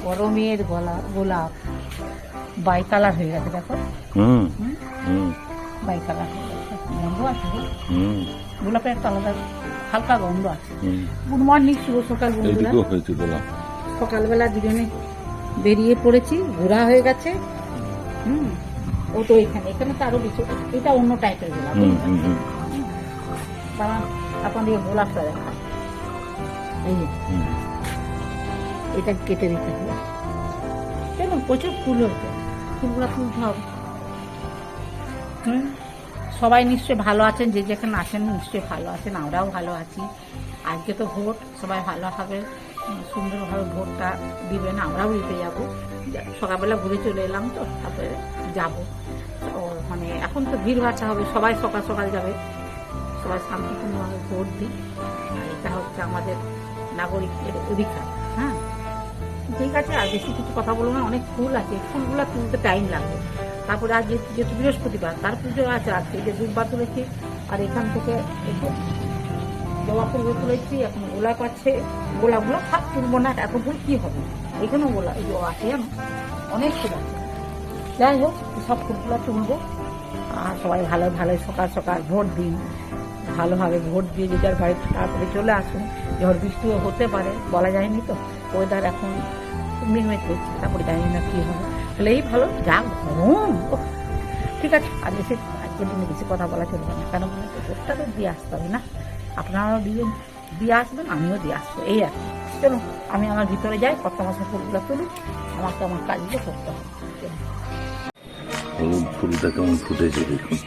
বড় মেয়ের গোলাপ বাই কালার হয়ে গেছে, দেখো বাই কালার হয়ে গেছে, গন্ধ আছে গোলাপের একটা আলাদা হালকা গন্ধ আছে। গুড মর্নিং, শুভ সকাল বন্ধুরা। সকালবেলা দুজনে বেরিয়ে পড়েছি, ঘোরা হয়ে গেছে। ও তো এখানে তো আরো বেশি, এটা অন্য টাইপের গোলাপ। আপনাদের গোলাপটা দেখা, এই এটা কেটে দিতে হবে, কেন প্রচুর ফুল হচ্ছে, ফুলগুলো তুলতে হবে। সবাই নিশ্চয়ই ভালো আছেন, যে যেখানে আছেন নিশ্চয়ই ভালো আছেন, আমরাও ভালো আছি। আজকে তো ভোট, সবাই ভালোভাবে সুন্দরভাবে ভোটটা দিবেন, আমরাও দিতে যাবো। সকালবেলা ঘুরে চলে এলাম তো, তারপরে যাবো। মানে এখন তো ভিড় ভাড়টা হবে, সবাই সকাল সকাল যাবে, সবাই শান্তিপূর্ণভাবে ভোট দিই। আর এটা হচ্ছে আমাদের নাগরিকের অধিকার। হ্যাঁ, ঠিক আছে, আর বেশি কিছু কথা বলবো না। অনেক ফুল আছে, ফুলগুলো তুলতে টাইম লাগবে। তারপরে আজ যেহেতু বৃহস্পতিবার, তার পুজো আছে আজকে, যে দুর্বা তুলেছি। আর এখান থেকে জবা ফুল তুলেছি, এখন গোলাপ আছে। গোলাপগুলো সব তুলবো না, এত ফুল কি হবে, এখানেও গোলাপ আছে, অনেক ফুল আছে। যাই হোক, সব ফুলগুলো তুলবো। আর সবাই ভালো সকাল সকাল ভোট দিন, ভালোভাবে ভোট দিয়ে যে যার বাড়ি তাড়াতাড়ি চলে আসুন। ঝড় বৃষ্টিও হতে পারে, বলা যায়নি তো, ওয়েদার এখন মিটমিট করছে, তারপরে জানি না কি হবে। তাহলে এই ভালো, যা গরম। ঠিক আছে, আর আজকের দিনে বেশি কথা বলা চলবে না, কেন বলুন তো, ভোটটা তো দিয়ে আসতে হবে না। আপনারাও দিয়ে আসবেন, আমিও দিয়ে আসবো, এই আর কি। চলুন, আমি আমার ভিতরে যাই, কত মাসের ফুলগুলো তুলুন, আমাকে আমার কাজগুলো করতে হবে। হলুদ ফুলটা কেমন ফুটেছে দেখুন।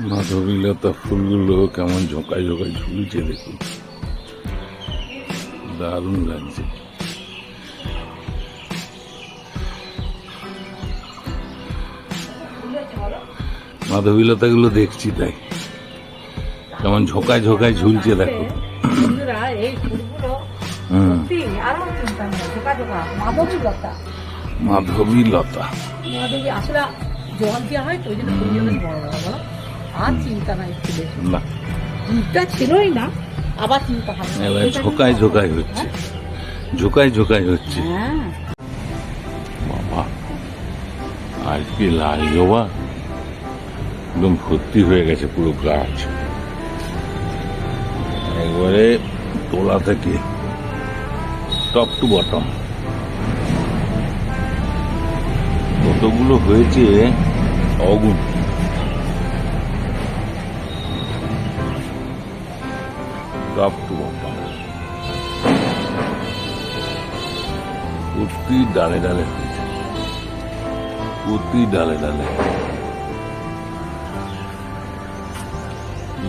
মাধবীলতা ফুলগুলো কেমন ঝোঁকায় ঝোঁকায় ঝুলছে দেখুন, দারুণ লাগছে। মাধবীলতা গুলো দেখছি, তাই কেমন ঝোঁকায় ঝোঁকায় ঝুলছে দেখো। মাধবীলতা আসলে জল দেওয়া হয় তো, ওই জন্য বড় বড়, আর চিন্তা নাই, না চিন্তা ছিলই না, আবার চিন্তা হবে। ঝোঁকায় ঝোঁকায় হচ্ছে, ঝোঁকায় ঝোঁকায় হচ্ছে। বাবা, আর কি লাল জবা, একদম ভর্তি হয়ে গেছে পুরো গাছ, একবারে তোলা থেকে টপ টু বটম। কতগুলো হয়েছে অগুণ। টপ টু বটম, প্রতি ডালে ডালে হয়েছে, প্রতি ডালে ডালে।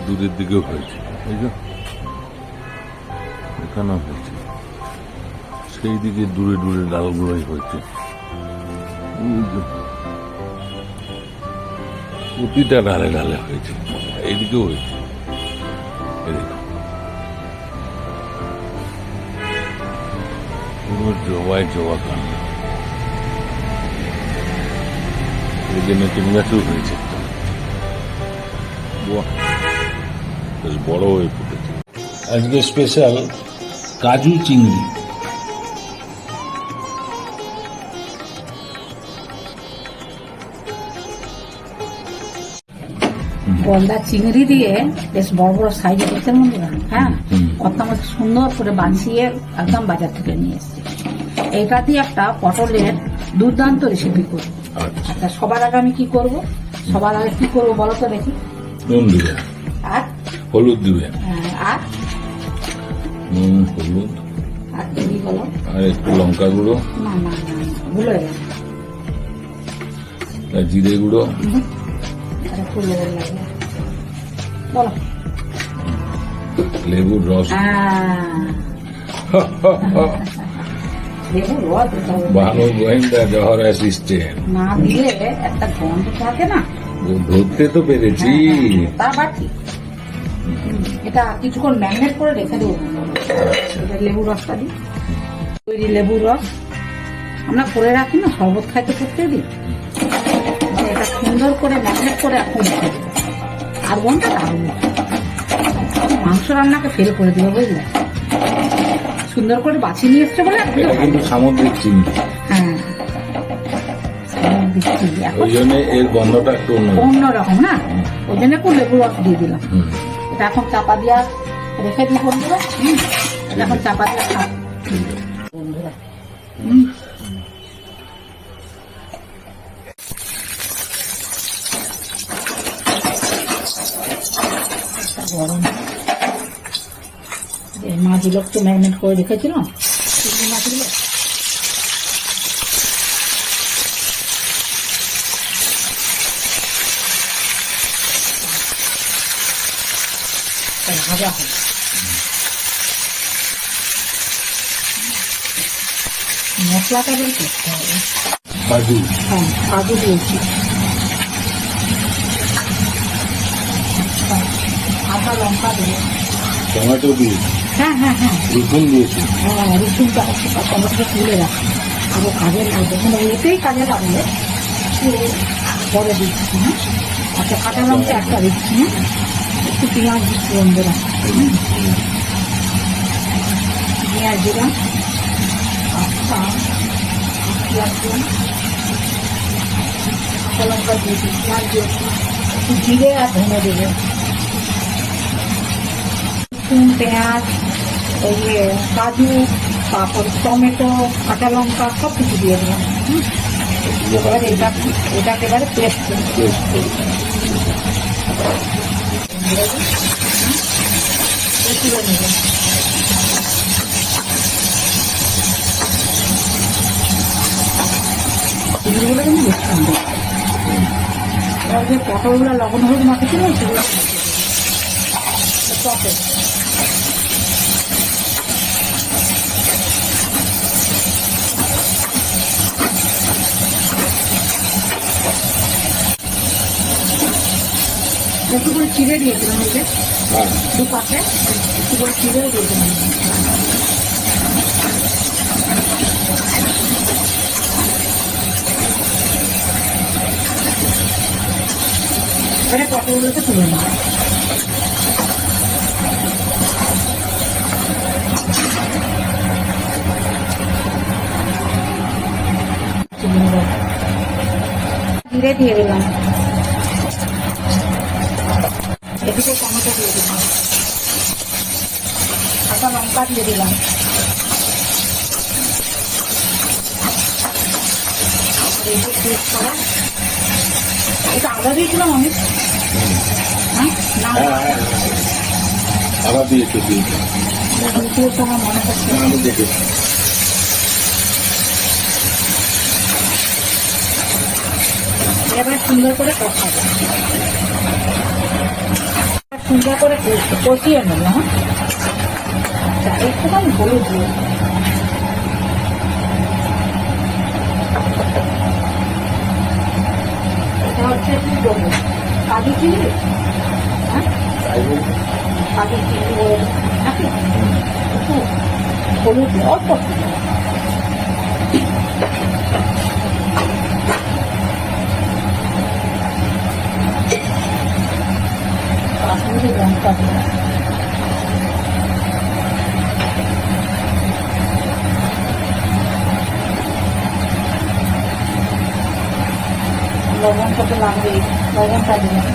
দূরের দিকেও হয়েছে, এই যে এখানেও হয়েছে, সেই দিকে দূরে দূরে ডালগুলোই হয়েছে। প্রতিটা ডালে ডালে হয়েছে, এইদিকেও হয়েছে। পুরো জবাই জবা কান্ড, এই যে নতুন গাছও হয়েছে, বেশ বড় হয়ে ফুটেছে। আজকে স্পেশাল কাজু চিংড়ি। গলদা চিংড়ি দিয়ে বেশ বড় বড় সাইজে দেখতে মনে হয়। হ্যাঁ, কত আমাকে সুন্দর করে বাঁচিয়ে একদম বাজার থেকে নিয়ে এসেছি। এটা দিয়ে একটা পটলের দুর্দান্ত রেসিপি করবো। আচ্ছা, সবার আগে আমি কি করবো, বলো তো দেখি। নুন দিবে, আর হলুদ দিবে, আর নুন হলুদ, আর কি বলো, আর একটু লঙ্কা গুঁড়ো, না না না ভুলে গেলাম, জিরে গুঁড়ো, একটু লেবু লাগবে, বলো, লেবুর রস, লেবুর রস ভালো গোয়েন্দা জহর অ্যাসিস্ট্যান্ট। না দিলে একটা গন্ধ থাকে না, ধরতে তো পেরেছি। তা বাকি এটা কিছুক্ষণ ম্যারিনেট করে রেখে দেবো। লেবুর রসটা দিই, তৈরি লেবুর রস আমরা করে রাখি না, শরবত খাইতে করতে দিই। এটা সুন্দর করে ম্যারিনেট করে এখন আর গন্ধটা দারুণ। মাংস রান্নাকে ফেল করে দিবে, বুঝলে? সুন্দর করে বাছিয়ে নিয়ে এসছে বলে এটা কিন্তু সামুদ্রিক চিংড়ি, হ্যাঁ সামুদ্রিক চিংড়ি। এখন ওই জন্য এর গন্ধটা একটু অন্য। অন্যরকম না, ওই জন্য একটু লেবু রস দিয়ে দিলাম। এটা এখন চাপা দিয়া রেখে দিই বন্ধুরা। এটা এখন চাপা দিয়া খাব বন্ধুরা। গরম এই মাছগুলো একটু ম্যারিনেট করে রেখেছিলাম, চিংড়ি মাছগুলো। ভাজা হবে, মশলাটা বের করতে হবে। কাজু, হ্যাঁ কাজু দিয়েছি, আদা লঙ্কা দিয়ে, টমেটো দিয়েছি, হ্যাঁ হ্যাঁ হ্যাঁ রসুন দিয়েছি। হ্যাঁ রসুনটা টমেটোটা তুলে রাখি, আরো কাজে লাগবে, মানে এতেই কাজে লাগবে। পরে দিচ্ছি, হ্যাঁ আচ্ছা কাঁচা লঙ্কা একটা দিচ্ছি, হ্যাঁ একটু পেঁয়াজ দিচ্ছি বন্ধুরা। পেঁয়াজ দিলাম, আচ্ছা পেঁয়াজ দিলাম, কাঁচা লঙ্কা দিয়েছি, পেঁয়াজ দিয়েছি, একটু জিরে আর ধনে দেবো। রসুন পেঁয়াজ ওই যে কাজু, তারপর টমেটো কাঁচা লঙ্কা সব কিছু দিয়ে দেবেন। এবারে এটাকে এবারে পেস্ট করে নেবেন। এগুলো কিন্তু বেশ সুন্দর। এবার যে পটলগুলো লবণ হলুদ মাখেছিল সেগুলো টপে একটু করে চিড়ে দিয়েছিলাম, ওই যে দু পাশে একটু করে চিড়েও দিয়েছিলাম। এবারে পটলগুলোকে তুলে নেব। জিরে দিয়ে দিলাম, এদিকে টমেটো দিয়ে দিলাম, কাঁচা লঙ্কা দিয়ে দিলাম, এটা আদা দিয়েছিলাম আমি, হ্যাঁ না আবার দিয়েছি, আমার মনে করছে। আমি দেখেছি। এবার সুন্দর করে কষাবো, সুন্দর করে কষিয়ে নেবো। হ্যাঁ আচ্ছা একটুখানি হলুদ দিয়ে, এটা হচ্ছে কি করবো কাজু চিংড়ি, হ্যাঁ কাজু চিংড়ি বলে নাকি একটু হলুদ দিয়ে অল্প কাশ্মীরি লঙ্কা দিয়ে, লবণটা তো লাগবেই, লবণটা দিলাম।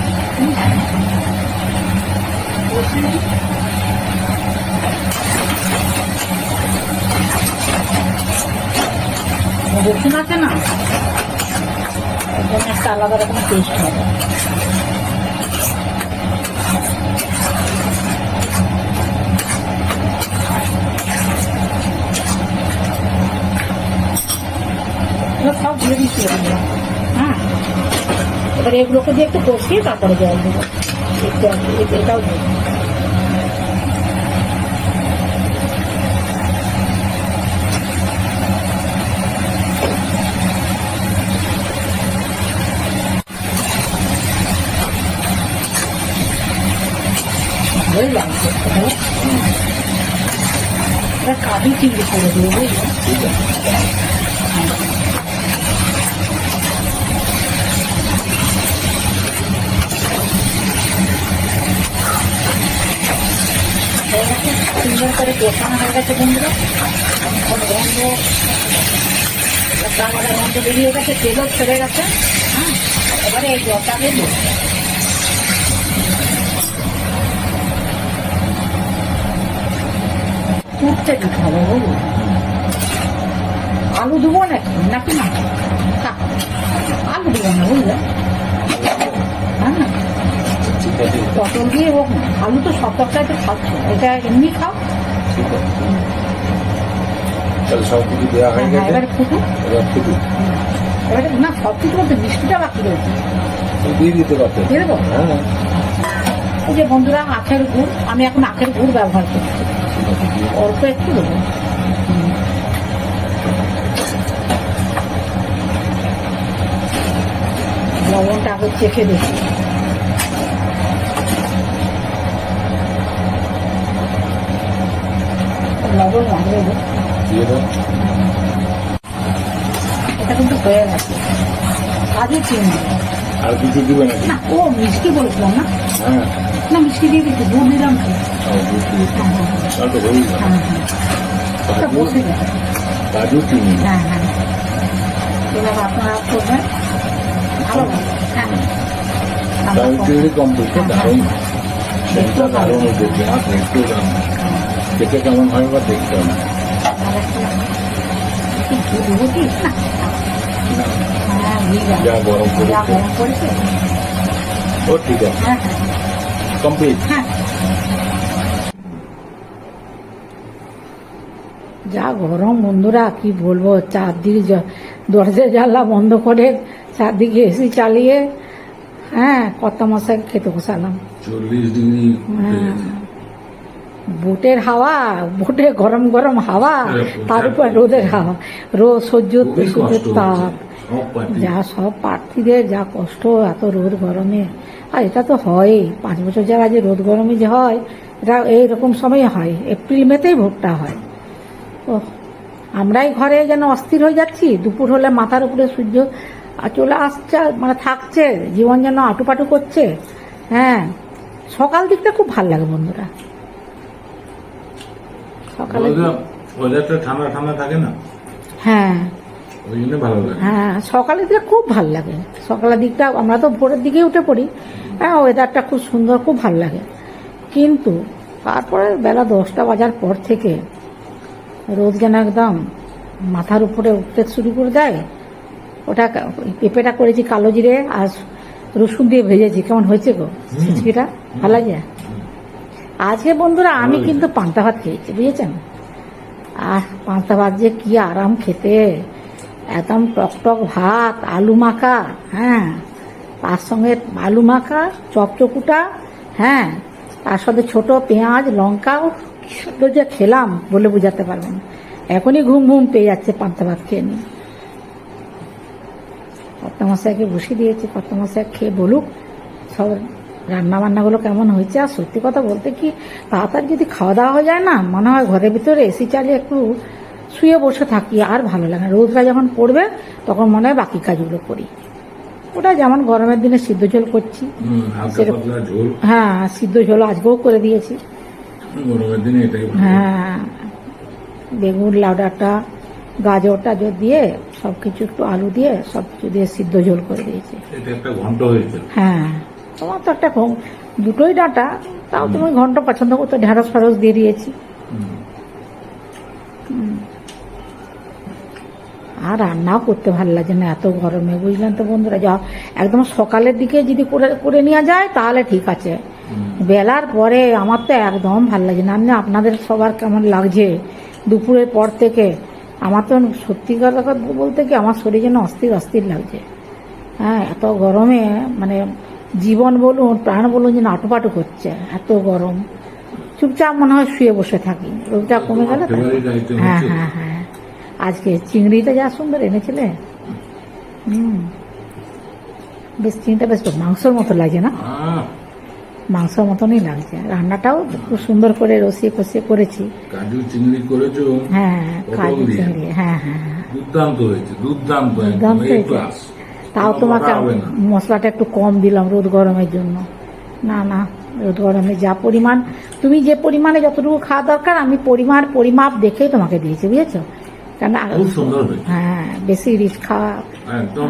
রসুন আছে না, একদম একটা আলাদা রকম টেস্ট হবে। সব দিয়ে দিচ্ছি, হ্যাঁ এবার এগুলোকে দিয়ে একটু কষিয়ে তারপরে জল দেবো, এটাও দেবো। ভালোই লাগছে, এটা কাজু চিংড়ি করে দেবো, বুঝলেন? হয়ে গেছে, সুন্দর করে কষানো হয়ে গেছে বন্ধুরা। গন্ধ আমাদের গন্ধ বেরিয়ে গেছে, তেলও ছেড়ে গেছে। হ্যাঁ, এবারে এই জলটাকে দেবো। ফুটতে দিতে হবে বুঝলি। আলু দেবো নাকি না থাক, আলু দেবো না বুঝলে। হ্যাঁ, পটল দিয়ে হোক না, আলু তো সব তরকারিতে খাচ্ছ, এটা এমনি খাও। সব কিছু দেওয়া হয়ে গেছে, এবারে ফুটুক। এবারে না, সব কিছু বলতে মিষ্টিটা বাকি রয়েছে, দিয়ে দিতে পারতো। দিয়ে দেবো। এই যে বন্ধুরা, আখের গুড়, আমি এখন আখের গুড় ব্যবহার করছি, অল্প একটু দেবো। লবণটা আগে চেখে দেখি। লবণ লাগবে দিয়ে দাও। এটা কিন্তু হয়ে গেছে। কাজু চিনি আর কিছু দিবে নাকি? না, ও মিষ্টি বলছিলাম না। হ্যাঁ, না, মিষ্টি দিয়ে দিচ্ছি, গুড় দিলাম তো। তাহলে তো হয়েই গেল। হ্যাঁ হ্যাঁ, ওটা বসে গেছে। কাজু চিনি। হ্যাঁ হ্যাঁ, এবার আপনারা করবেন ভালো। হ্যাঁ, কাজু চিনি কমপ্লিট, দারুণ। সেটা দারুণ হয়েছে, আর একটু দাম খেতে কেমন হয় বা দেখতে হবে। যা গরম করেছে। ও ঠিক আছে, হ্যাঁ হ্যাঁ কমপ্লিট। হ্যাঁ, যা গরম বন্ধুরা, কি বলবো। চারদিকে দরজা জানলা বন্ধ করে চারদিকে এসি চালিয়ে, হ্যাঁ, কর্তা মশাই খেতে বসালাম। 40 ডিগ্রি। বুটের হাওয়া, বুটে গরম গরম হাওয়া, তার উপর রোদের হাওয়া, রোদ সহ্য সূর্যের তাপ, যা সব প্রার্থীদের যা কষ্ট এত রোদ গরমে। আর এটা তো হয় 5 বছর যারা যে রোদ গরমে যে হয়, এটা এইরকম সময় হয়, এপ্রিল মেতেই ভোটটা হয়। ও, আমরাই ঘরে যেন অস্থির হয়ে যাচ্ছি। দুপুর হলে মাথার উপরে সূর্য চলে আসছে, মানে থাকছে, জীবন যেন আটুপাটু করছে। হ্যাঁ, সকাল দিকটা খুব ভালো লাগে বন্ধুরা, সকালে। ওয়েদারটা ঠান্ডা ঠান্ডা থাকে না, হ্যাঁ ওই জন্য ভালো লাগে। হ্যাঁ, সকালের দিকে খুব ভালো লাগে। সকালের দিকটা আমরা তো ভোরের দিকে উঠে পড়ি। হ্যাঁ, ওয়েদারটা খুব সুন্দর, খুব ভালো লাগে। কিন্তু তারপরে বেলা 10টা বাজার পর থেকে রোদ যেন একদম মাথার উপরে উঠতে শুরু করে দেয়। ওটা পেঁপেটা করেছি কালো জিরে আর রসুন দিয়ে ভেজেছি, কেমন হয়েছে গো খিচুড়িটা? ভালো লাগে। আজকে বন্ধুরা আমি কিন্তু পান্তা ভাত খেয়েছি, বুঝেছেন? আর পান্তা ভাত যে কি আরাম খেতে, একদম টকটক ভাত, আলু মাখা, হ্যাঁ, তার সঙ্গে আলু মাখা, চপচকুটা, হ্যাঁ, তার সাথে ছোট পেঁয়াজ লঙ্কা, কি সুন্দর যে খেলাম বলে বোঝাতে পারবেন। এখনই ঘুম ঘুম পেয়ে যাচ্ছে পান্তা ভাত খেয়ে নিয়ে। কর্তামশাইকে বসিয়ে দিয়েছি, কর্তামশাই খেয়ে বলুক সব রান্না বান্নাগুলো কেমন হয়েছে। আর সত্যি কথা বলতে কি, তাড়াতাড়ি যদি খাওয়া দাওয়া হয়ে যায় না, মনে হয় ঘরের ভিতরে এসি চালিয়ে একটু শুয়ে বসে থাকি, আর ভালো লাগে না। রোদটা যখন পড়বে তখন মনে হয় বাকি কাজগুলো করি। ওটা যেমন গরমের দিনে সিদ্ধ ঝোল করছি, হ্যাঁ, সিদ্ধ ঝোল আজকেও করে দিয়েছি। গরমের দিনে এটাই ভালো। হ্যাঁ, বেগুন লাউ ডাঁটা গাজর টাজর দিয়ে সবকিছু, একটু আলু দিয়ে সবকিছু দিয়ে সিদ্ধ ঝোল করে দিয়েছি। এটা একটা ঘন্ট হয়েছে। হ্যাঁ, তোমার তো একটা দুটোই ডাঁটা, তাও তুমি ঘন্ট পছন্দ করতো, ঢেঁড়স ফেরস দিয়ে দিয়েছি। আর রান্নাও করতে ভালো লাগে না এত গরমে, বুঝলেন তো বন্ধুরা। যা একদম সকালের দিকে যদি করে নেওয়া যায় তাহলে ঠিক আছে, বেলার পরে আমার তো একদম ভালো লাগে না। আপনাদের সবার কেমন লাগছে দুপুরের পর থেকে? আমার তো সত্যিকার কথা বলতে কি, আমার শরীর যেন অস্থির অস্থির লাগছে। হ্যাঁ, এত গরমে মানে জীবন বলুন প্রাণ বলুন যেন আটুপাটু করছে, এত গরম। চুপচাপ মনে হয় শুয়ে বসে থাকি, রোদটা কমে গেলে। হ্যাঁ হ্যাঁ হ্যাঁ, আজকে চিংড়িটা যা সুন্দর এনেছিলে, বেশ চিংড়িটা বেশ মাংসর মতো লাগছে না? মাংসর মতনই লাগছে। রান্নাটাও খুব সুন্দর করে রসিয়ে কষিয়ে করেছি। কাজু চিংড়ি করেছো? হ্যাঁ, কাজু চিংড়ি, হ্যাঁ হ্যাঁ, দুর্দান্ত হয়েছে, দুর্দান্ত তাও তোমাকে মশলাটা একটু কম দিলাম রোদ গরমের জন্য। না না, রোদ গরমে যা পরিমাণ, তুমি যে পরিমাণে যতটুকু খাওয়া দরকার আমি পরিমাপ দেখেই তোমাকে দিয়েছি, বুঝেছো? কেন খুব সুন্দর হয়েছে, হ্যাঁ, বেশি রিচ খাওয়া একদম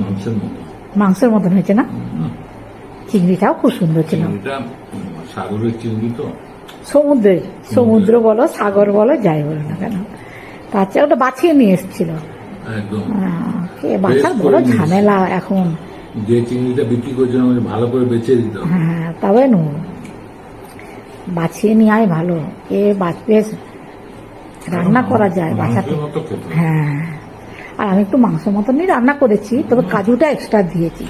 মাংসের মতো। মাংসের মতন হয়েছে না? চিংড়িটাও খুব সুন্দর ছিল। চিংড়িটা সাগরের চিংড়ি তো, সমুদ্র বলো সাগর বলো যাই বলো না কেন, তার চেয়ে ওটা বাছিয়ে নিয়ে এসেছিল। একদম বাছার বড় ঝামেলা এখন। যে চিংড়িটা বিক্রি করছে আমাদের ভালো করে বেচে দিতে হবে। হ্যাঁ, তবে নু বাছিয়ে নেওয়াই ভালো। কে বাছবে, রান্না করা যায় বাছাতে। মাংসের মতো খেতে। হ্যাঁ, আর আমি একটু মাংস মতনই রান্না করেছি, তবে কাজুটা এক্সট্রা দিয়েছি।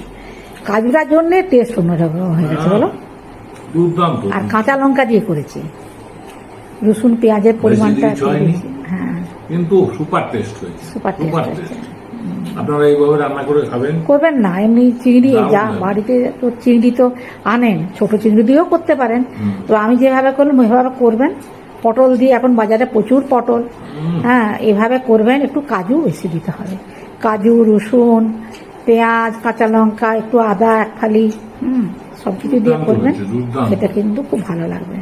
কাজুটার জন্য টেস্ট অন্যরকম হয়ে গেছে বলো। দুর্দান্ত। আর কাঁচা লঙ্কা দিয়ে করেছি, রসুন পেঁয়াজের পরিমাণটা বেশি রিচ দিয়েছি। হ্যাঁ, কিন্তু সুপার টেস্ট হয়েছে, সুপার টেস্ট হয়েছে। আপনারা এইভাবে রান্না করে খাবেন। করবেন না, এমনি চিংড়ি দারুণ যা লাগে। বাড়িতে তো চিংড়ি তো আনেন, ছোট চিংড়ি দিয়েও করতে পারেন। তো আমি যেভাবে করলাম ওইভাবে করবেন। পটল দিয়ে এখন বাজারে প্রচুর পটল, হ্যাঁ, এভাবে করবেন। একটু কাজু বেশি দিতে হবে, কাজু, রসুন, পেঁয়াজ, কাঁচা লঙ্কা, একটু আদা এক ফালি, সব কিছু দিয়ে দুর্দান্ত করবেন, হয়েছে, দুর্দান্ত। সেটা কিন্তু খুব ভালো লাগবে।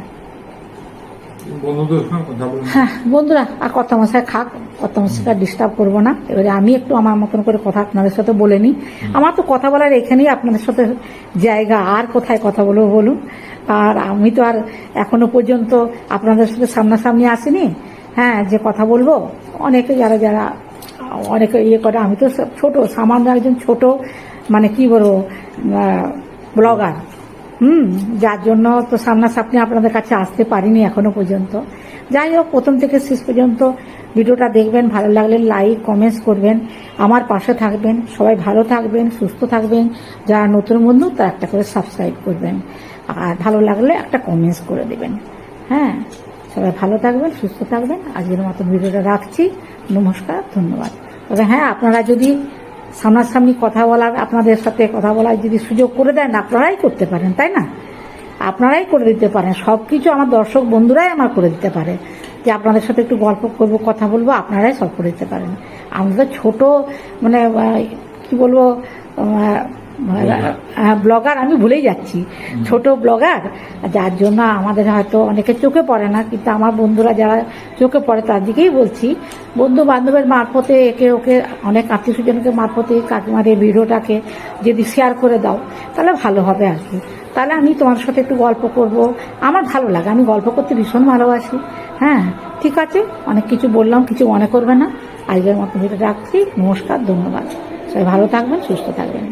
বন্ধুদের সঙ্গে কথা বলুন। হ্যাঁ বন্ধুরা, আর কর্তামশাই খাক, কর্তামশাইকে ডিস্টার্ব করবো না। এবারে আমি একটু আমার মতন করে কথা আপনাদের সাথে বলে নিই। আমার তো কথা বলার এখানেই আপনাদের সাথে জায়গা, আর কোথায় কথা বলবো বলুন। আর আমি তো আর এখনো পর্যন্ত আপনাদের সাথে সামনাসামনি আসিনি, হ্যাঁ, যে কথা বলবো। অনেকে যারা অনেকে ইয়ে করে, আমি তো ছোট, সামান্য একজন ছোট, মানে কি বলবো, ব্লগার। যার জন্য তো সামনাসামনি আপনাদের কাছে আসতে পারিনি এখনো পর্যন্ত। যাই হোক, প্রথম থেকে শেষ পর্যন্ত ভিডিওটা দেখবেন, ভালো লাগলে লাইক কমেন্টস করবেন, আমার পাশে থাকবেন। সবাই ভালো থাকবেন, সুস্থ থাকবেন। যারা নতুন বন্ধু তারা একটা করে সাবস্ক্রাইব করবেন, আর ভালো লাগলে একটা কমেন্টস করে দেবেন। হ্যাঁ, সবাই ভালো থাকবেন, সুস্থ থাকবেন। আজকের মতো ভিডিওটা রাখছি। নমস্কার, ধন্যবাদ। তবে হ্যাঁ, আপনারা যদি সামনাসামনি কথা বলার, আপনাদের সাথে কথা বলার যদি সুযোগ করে দেন, আপনারাই করতে পারেন, তাই না? আপনারাই করে দিতে পারেন সব কিছু। আমার দর্শক বন্ধুরাই আমার করে দিতে পারে, যে আপনাদের সাথে একটু গল্প করবো, কথা বলবো, আপনারাই সব করে দিতে পারেন। আমাদের ছোট, মানে কি বলবো, ব্লগার, আমি ভুলেই যাচ্ছি, ছোট ব্লগার, যার জন্য আমাদের হয়তো অনেকে চোখে পড়ে না। কিন্তু আমার বন্ধুরা যারা চোখে পড়ে তার দিকেই বলছি, বন্ধু বান্ধবের মারফতে, একে ওকে, অনেক আত্মীয় স্বজনকে মারফতে কাকিমার এই ভিডিওটাকে যদি শেয়ার করে দাও তাহলে ভালো হবে আর কি। তাহলে আমি তোমার সাথে একটু গল্প করব, আমার ভালো লাগে, আমি গল্প করতে ভীষণ ভালোবাসি। হ্যাঁ, ঠিক আছে, অনেক কিছু বললাম, কিছু মনে করবে না। আজকের মতো ভিডিওটা রাখছি। নমস্কার, ধন্যবাদ। সবাই ভালো থাকবেন, সুস্থ থাকবেন।